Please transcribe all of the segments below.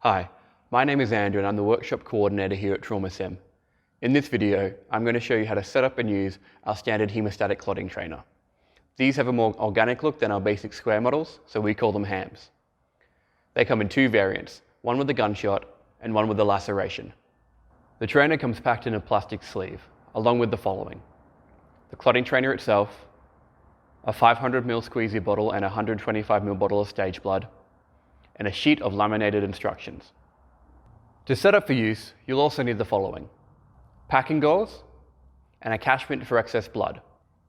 Hi, my name is Andrew and I'm the workshop coordinator here at TraumaSim. In this video, I'm going to show you how to set up and use our standard hemostatic clotting trainer. These have a more organic look than our basic square models, so we call them hams. They come in two variants, one with a gunshot and one with a laceration. The trainer comes packed in a plastic sleeve, along with the following: the clotting trainer itself, a 500ml squeezy bottle and a 125ml bottle of stage blood, and a sheet of laminated instructions. To set up for use, you'll also need the following: packing gauze and a catchment for excess blood.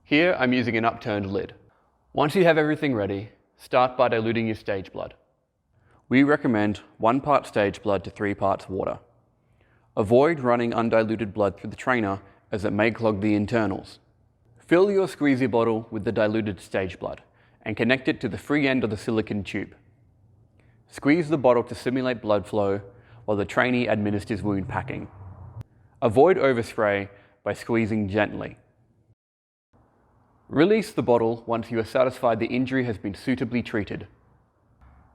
Here I'm using an upturned lid. Once you have everything ready, start by diluting your stage blood. We recommend 1 part stage blood to 3 parts water. Avoid running undiluted blood through the trainer as it may clog the internals. Fill your squeezy bottle with the diluted stage blood and connect it to the free end of the silicone tube. Squeeze the bottle to simulate blood flow while the trainee administers wound packing. Avoid overspray by squeezing gently. Release the bottle once you are satisfied the injury has been suitably treated.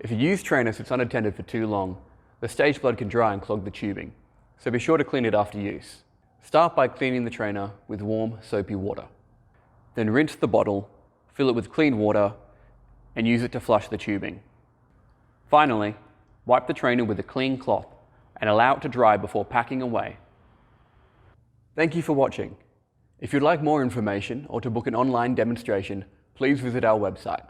If you use trainer sits unattended for too long, the stage blood can dry and clog the tubing, so be sure to clean it after use. Start by cleaning the trainer with warm, soapy water. Then rinse the bottle, fill it with clean water, and use it to flush the tubing. Finally, wipe the trainer with a clean cloth and allow it to dry before packing away. Thank you for watching. If you'd like more information or to book an online demonstration, please visit our website.